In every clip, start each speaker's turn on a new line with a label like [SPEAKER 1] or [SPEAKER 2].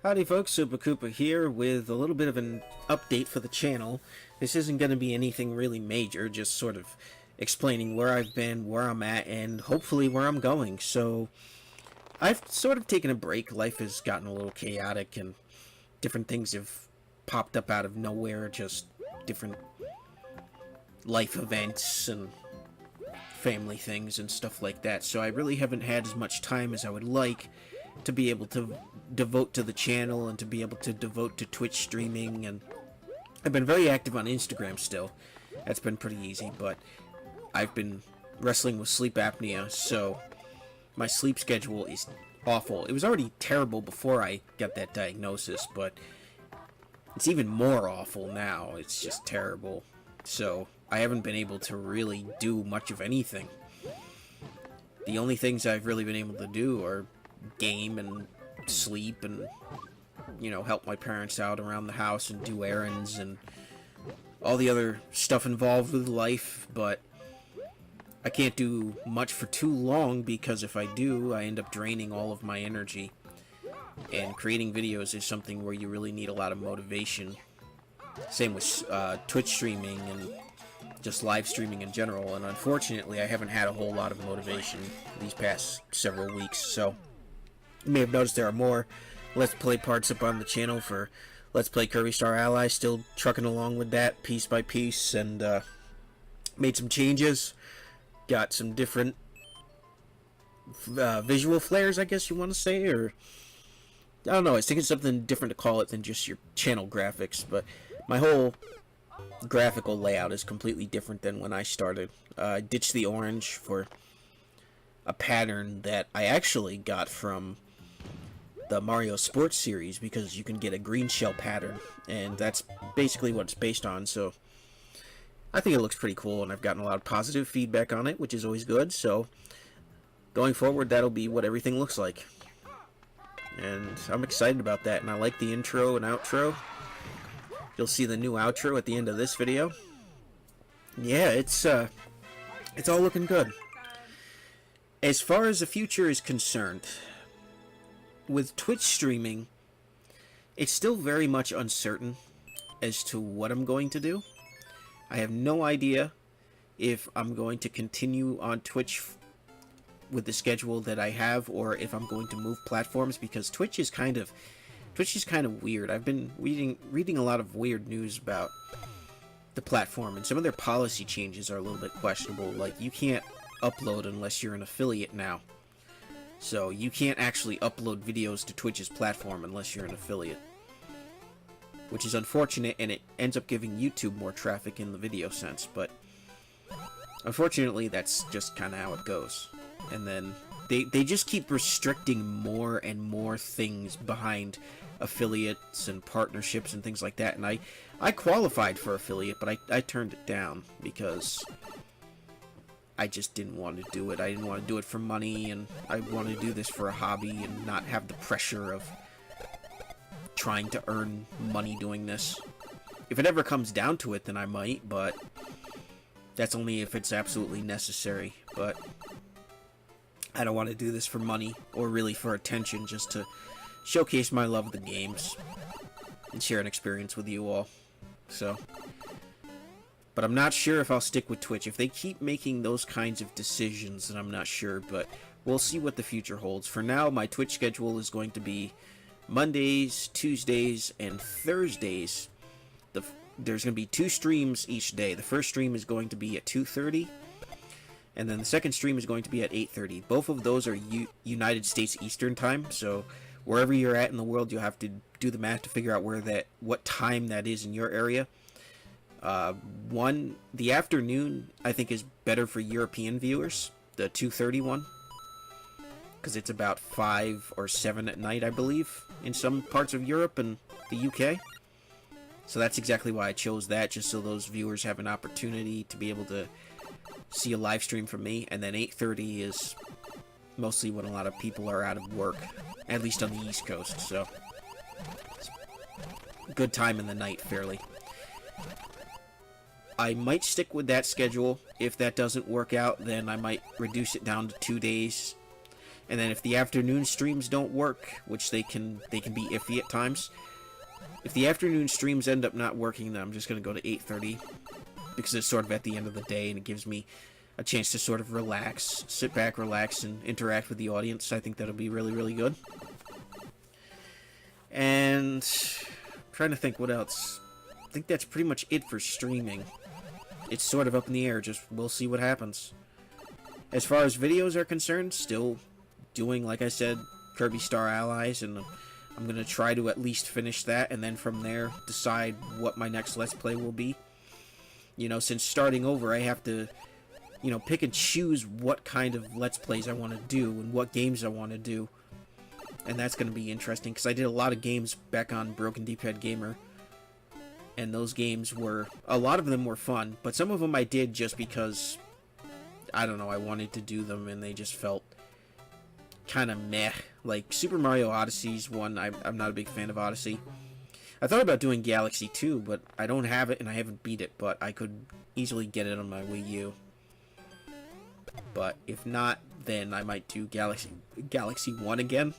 [SPEAKER 1] Howdy folks, Super Koopa here with a little bit of an update for the channel. This isn't going to be anything really major, just sort of explaining where I've been, where I'm at, and hopefully where I'm going. So, I've sort of taken a break. Life has gotten a little chaotic and different things have popped up out of nowhere, just different life events and family things and stuff like that. So I really haven't had as much time as I would like to be able to devote to the channel and to be able to devote to Twitch streaming, and I've been very active on Instagram still. That's been pretty easy, but I've been wrestling with sleep apnea, so my sleep schedule is awful. It was already terrible before I got that diagnosis, but it's even more awful now. It's just terrible. So I haven't been able to really do much of anything. The only things I've really been able to do are game and sleep and, you know, help my parents out around the house and do errands and all the other stuff involved with life, but I can't do much for too long because if I do, I end up draining all of my energy. And creating videos is something where you really need a lot of motivation. Same with Twitch streaming and just live streaming in general, and unfortunately I haven't had a whole lot of motivation these past several weeks, so you may have noticed there are more Let's Play parts up on the channel for Let's Play Kirby Star Ally, still trucking along with that piece by piece, and made some changes, got some different visual flares, I guess you want to say, or I don't know, I was thinking something different to call it than just your channel graphics, but my whole graphical layout is completely different than when I started. I ditched the orange for a pattern that I actually got from the Mario Sports series, because you can get a green shell pattern, and that's basically what it's based on, so I think it looks pretty cool, and I've gotten a lot of positive feedback on it, which is always good, so going forward that'll be what everything looks like. And I'm excited about that, and I like the intro and outro. You'll see the new outro at the end of this video. Yeah, it's all looking good. As far as the future is concerned, with Twitch streaming, it's still very much uncertain as to what I'm going to do. I have no idea if I'm going to continue on Twitch with the schedule that I have, or if I'm going to move platforms, because Twitch is kind of weird. I've been reading a lot of weird news about the platform, and some of their policy changes are a little bit questionable. Like, you can't upload unless you're an affiliate now. So you can't actually upload videos to Twitch's platform unless you're an affiliate, which is unfortunate, and it ends up giving YouTube more traffic in the video sense, but unfortunately that's just kind of how it goes. And then they just keep restricting more and more things behind affiliates and partnerships and things like that, and I qualified for affiliate, but I turned it down because I just didn't want to do it. I didn't want to do it for money, and I wanted to do this for a hobby and not have the pressure of trying to earn money doing this. If it ever comes down to it, then I might, but that's only if it's absolutely necessary. But I don't want to do this for money, or really for attention, just to showcase my love of the games and share an experience with you all. So, but I'm not sure if I'll stick with Twitch. If they keep making those kinds of decisions, then I'm not sure, but we'll see what the future holds. For now, my Twitch schedule is going to be Mondays, Tuesdays, and Thursdays. There's going to be 2 streams each day. The first stream is going to be at 2:30, and then the second stream is going to be at 8:30. Both of those are United States Eastern Time, so wherever you're at in the world, you'll have to do the math to figure out what time that is in your area. The afternoon, I think, is better for European viewers, the 2:30 one, because it's about 5 or 7 at night, I believe, in some parts of Europe and the UK. So that's exactly why I chose that, just so those viewers have an opportunity to be able to see a live stream from me. And then 8:30 is mostly when a lot of people are out of work, at least on the East Coast, so it's a good time in the night, fairly. I might stick with that schedule. If that doesn't work out, then I might reduce it down to 2 days And then if the afternoon streams don't work, which they can be iffy at times, if the afternoon streams end up not working, then I'm just going to go to 8:30, because it's sort of at the end of the day, and it gives me a chance to sort of relax, sit back, relax, and interact with the audience. I think that'll be really, really good. And I'm trying to think what else. I think that's pretty much it for streaming. It's sort of up in the air, just we'll see what happens. As far as videos are concerned, still doing, like I said, Kirby Star Allies, and I'm going to try to at least finish that, and then from there decide what my next Let's Play will be. You know, since starting over, I have to, you know, pick and choose what kind of Let's Plays I want to do, and what games I want to do. And that's going to be interesting, because I did a lot of games back on Broken D-Pad Gamer, and those games were, a lot of them were fun, but some of them I did just because, I don't know, I wanted to do them, and they just felt kind of meh. Like, Super Mario Odyssey's one, I'm not a big fan of Odyssey. I thought about doing Galaxy 2, but I don't have it, and I haven't beat it, but I could easily get it on my Wii U. But if not, then I might do Galaxy 1 again.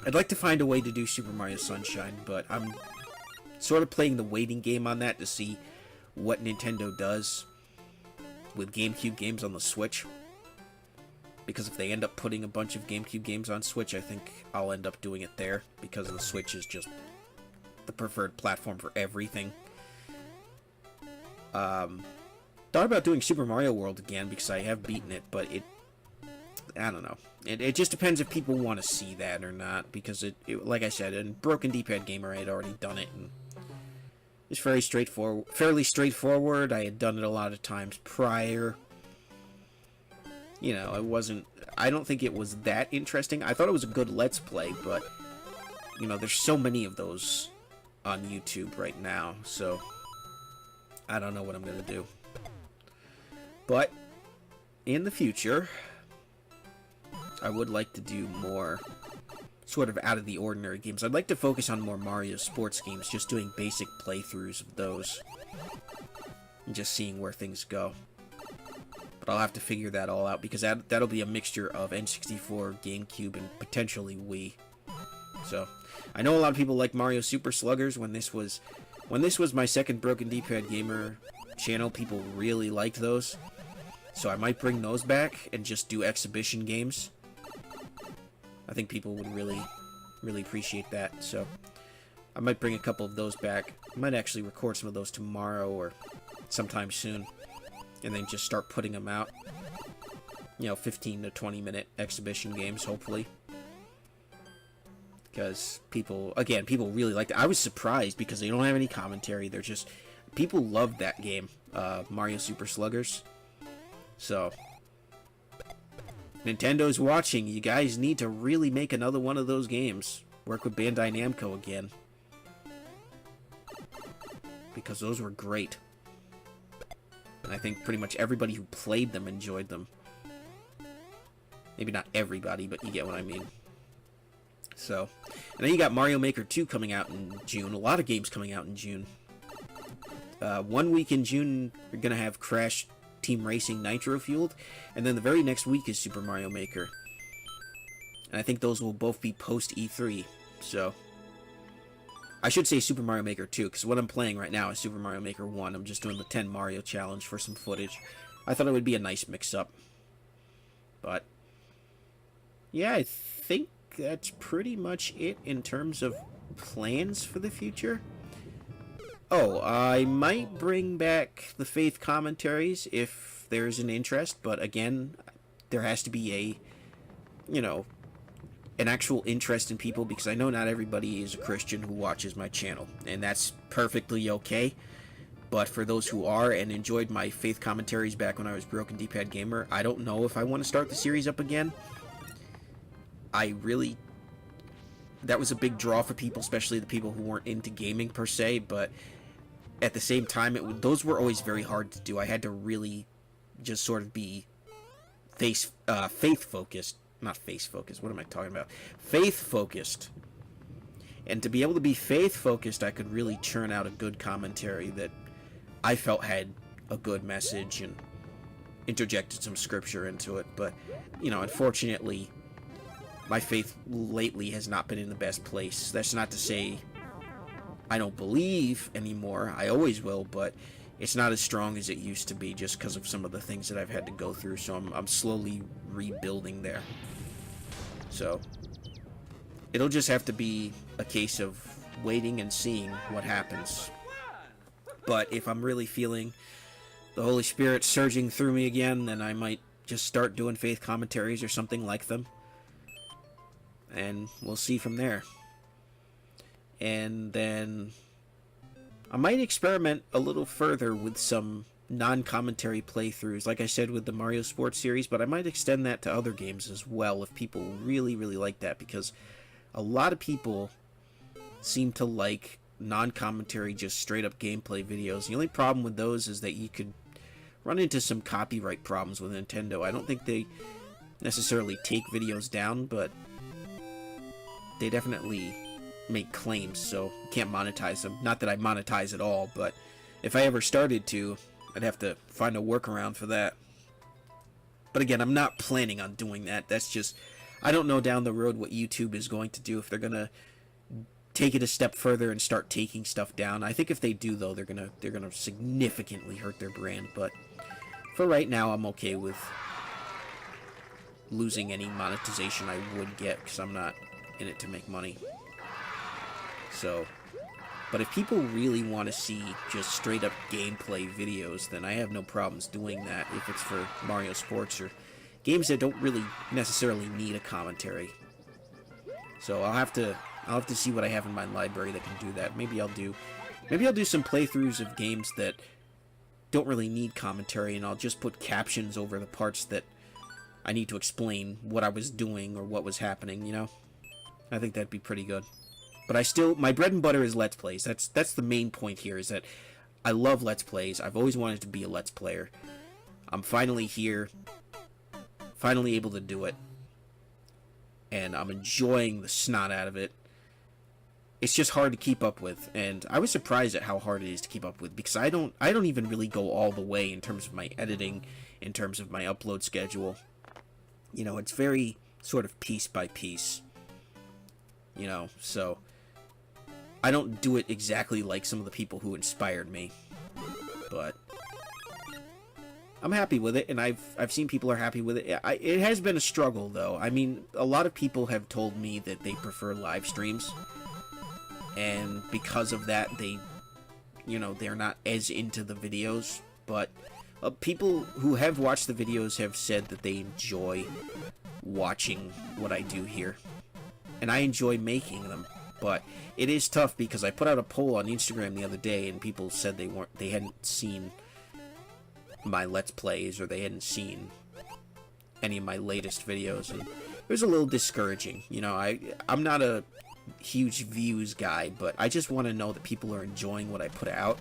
[SPEAKER 1] I'd like to find a way to do Super Mario Sunshine, but I'm sort of playing the waiting game on that to see what Nintendo does with GameCube games on the Switch. Because if they end up putting a bunch of GameCube games on Switch, I think I'll end up doing it there, because the Switch is just the preferred platform for everything. Thought about doing Super Mario World again, because I have beaten it, but I don't know. It just depends if people want to see that or not, because it like I said, in Broken D-Pad Gamer, I had already done it, and it's fairly straightforward. I had done it a lot of times prior. You know, I don't think it was that interesting. I thought it was a good Let's Play, but, you know, there's so many of those on YouTube right now, so I don't know what I'm going to do. But, in the future, I would like to do more sort of out of the ordinary games. I'd like to focus on more Mario sports games, just doing basic playthroughs of those, and just seeing where things go. But I'll have to figure that all out, because that'll be a mixture of N64, GameCube, and potentially Wii. So, I know a lot of people like Mario Super Sluggers. When this was my second Broken D-Pad Gamer channel, people really liked those. So I might bring those back and just do exhibition games. I think people would really, really appreciate that. So I might bring a couple of those back. I might actually record some of those tomorrow or sometime soon, and then just start putting them out. You know, 15 to 20 minute exhibition games, hopefully. Because people really liked it. I was surprised because they don't have any commentary. They're just, people love that game, Mario Super Sluggers. So, Nintendo's watching. You guys need to really make another one of those games. Work with Bandai Namco again. Because those were great. And I think pretty much everybody who played them enjoyed them. Maybe not everybody, but you get what I mean. So, and then you got Mario Maker 2 coming out in June. A lot of games coming out in June. 1 week in June, you're going to have Crash Team Racing Nitro Fueled, and then the very next week is Super Mario Maker. And I think those will both be post E3, so I should say Super Mario Maker 2, because what I'm playing right now is Super Mario Maker 1. I'm just doing the 10 Mario challenge for some footage. I thought it would be a nice mix-up. But yeah, I think that's pretty much it in terms of plans for the future. Oh, I might bring back the Faith commentaries if there's an interest, but again, there has to be an actual interest in people, because I know not everybody is a Christian who watches my channel, and that's perfectly okay. But for those who are and enjoyed my Faith commentaries back when I was Broken D-Pad Gamer, I don't know if I want to start the series up again. That was a big draw for people, especially the people who weren't into gaming per se, but at the same time, those were always very hard to do. I had to really just sort of be faith-focused. Not face-focused. What am I talking about? Faith-focused. And to be able to be faith-focused, I could really churn out a good commentary that I felt had a good message and interjected some scripture into it. But, you know, unfortunately, my faith lately has not been in the best place. That's not to say I don't believe anymore. I always will, but it's not as strong as it used to be just because of some of the things that I've had to go through. So I'm slowly rebuilding there. So it'll just have to be a case of waiting and seeing what happens. But if I'm really feeling the Holy Spirit surging through me again, then I might just start doing faith commentaries or something like them. And we'll see from there. And then I might experiment a little further with some non-commentary playthroughs, like I said with the Mario Sports series, but I might extend that to other games as well if people really, really like that, because a lot of people seem to like non-commentary, just straight-up gameplay videos. The only problem with those is that you could run into some copyright problems with Nintendo. I don't think they necessarily take videos down, but they definitely make claims, so you can't monetize them. Not that I monetize at all, but if I ever started to, I'd have to find a workaround for that. But again, I'm not planning on doing that. That's just, I don't know down the road what YouTube is going to do, if they're gonna take it a step further and start taking stuff down. I think if they do, though, they're gonna significantly hurt their brand. But for right now, I'm okay with losing any monetization I would get, because I'm not in it to make money. So, but if people really want to see just straight up gameplay videos, then I have no problems doing that if it's for Mario Sports or games that don't really necessarily need a commentary. So I'll have to see what I have in my library that can do that. Maybe I'll do some playthroughs of games that don't really need commentary, and I'll just put captions over the parts that I need to explain what I was doing or what was happening, you know? I think that'd be pretty good. But my bread and butter is Let's Plays. That's the main point here, is that I love Let's Plays. I've always wanted to be a Let's Player. I'm finally here, finally able to do it, and I'm enjoying the snot out of it. It's just hard to keep up with, and I was surprised at how hard it is to keep up with, because I don't even really go all the way in terms of my editing, in terms of my upload schedule. You know, it's very sort of piece by piece. You know, so I don't do it exactly like some of the people who inspired me, but I'm happy with it, and I've seen people are happy with it. It has been a struggle, though. I mean, a lot of people have told me that they prefer live streams, and because of that, they're not as into the videos. But people who have watched the videos have said that they enjoy watching what I do here, and I enjoy making them. But it is tough, because I put out a poll on Instagram the other day, and people said they hadn't seen my Let's Plays, or they hadn't seen any of my latest videos, and it was a little discouraging. You know, I'm not a huge views guy, but I just want to know that people are enjoying what I put out.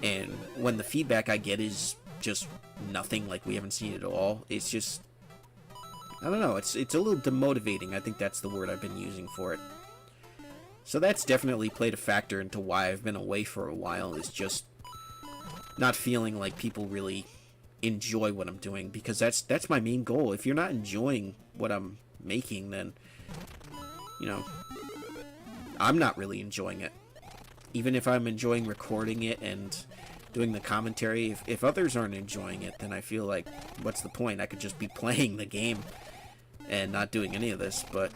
[SPEAKER 1] And when the feedback I get is just nothing, like we haven't seen it at all, it's just, I don't know, it's a little demotivating. I think that's the word I've been using for it. So that's definitely played a factor into why I've been away for a while, is just not feeling like people really enjoy what I'm doing, because that's my main goal. If you're not enjoying what I'm making, then, you know, I'm not really enjoying it. Even if I'm enjoying recording it and doing the commentary, if others aren't enjoying it, then I feel like, what's the point? I could just be playing the game and not doing any of this. But,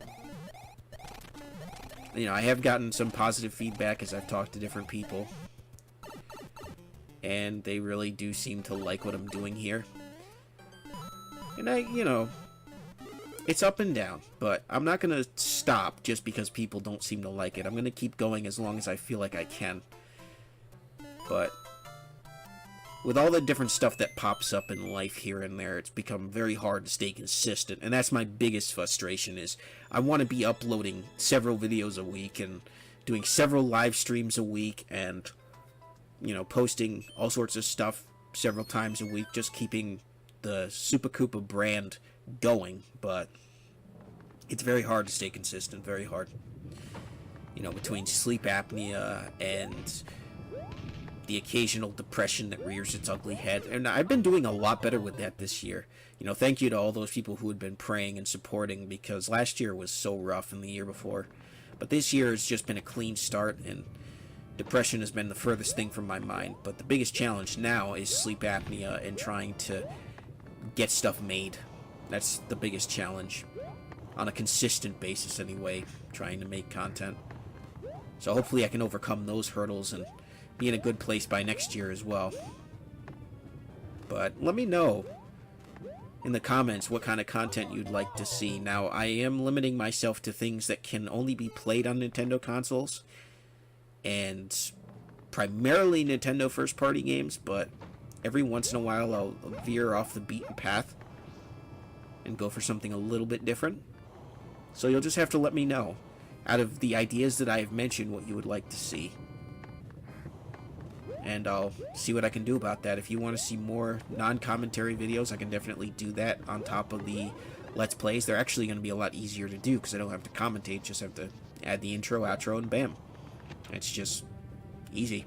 [SPEAKER 1] you know, I have gotten some positive feedback as I've talked to different people, and they really do seem to like what I'm doing here. And you know, it's up and down, but I'm not going to stop just because people don't seem to like it. I'm going to keep going as long as I feel like I can. But with all the different stuff that pops up in life here and there, it's become very hard to stay consistent. And that's my biggest frustration, is I want to be uploading several videos a week and doing several live streams a week, and, you know, posting all sorts of stuff several times a week, just keeping the Super Koopa brand going. But it's very hard to stay consistent, very hard. You know, between sleep apnea and the occasional depression that rears its ugly head. And I've been doing a lot better with that this year. You know, thank you to all those people who had been praying and supporting, because last year was so rough and the year before. But this year has just been a clean start, and depression has been the furthest thing from my mind. But the biggest challenge now is sleep apnea and trying to get stuff made. That's the biggest challenge. On a consistent basis anyway, trying to make content. So hopefully I can overcome those hurdles and be in a good place by next year as well. But let me know in the comments what kind of content you'd like to see. Now, I am limiting myself to things that can only be played on Nintendo consoles, and primarily Nintendo first-party games, but every once in a while I'll veer off the beaten path and go for something a little bit different. So you'll just have to let me know, out of the ideas that I have mentioned, what you would like to see. And I'll see what I can do about that. If you want to see more non-commentary videos, I can definitely do that on top of the Let's Plays. They're actually going to be a lot easier to do because I don't have to commentate, just have to add the intro, outro, and bam. It's just easy.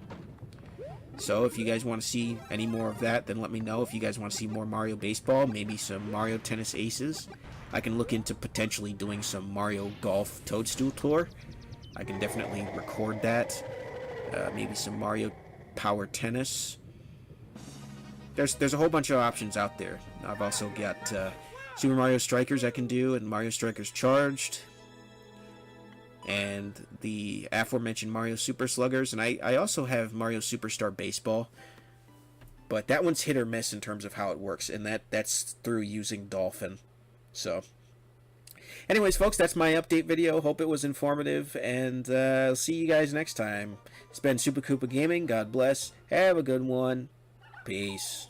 [SPEAKER 1] So if you guys want to see any more of that, then let me know. If you guys want to see more Mario Baseball, maybe some Mario Tennis Aces, I can look into potentially doing some Mario Golf Toadstool Tour. I can definitely record that. Maybe some Mario Power Tennis. There's a whole bunch of options out there. I've also got Super Mario Strikers I can do, and Mario Strikers Charged, and the aforementioned Mario Super Sluggers, and I also have Mario Superstar Baseball, but that one's hit or miss in terms of how it works, and that's through using Dolphin. So anyways, folks, that's my update video. Hope it was informative, and I'll see you guys next time. It's been Super Koopa Gaming. God bless. Have a good one. Peace.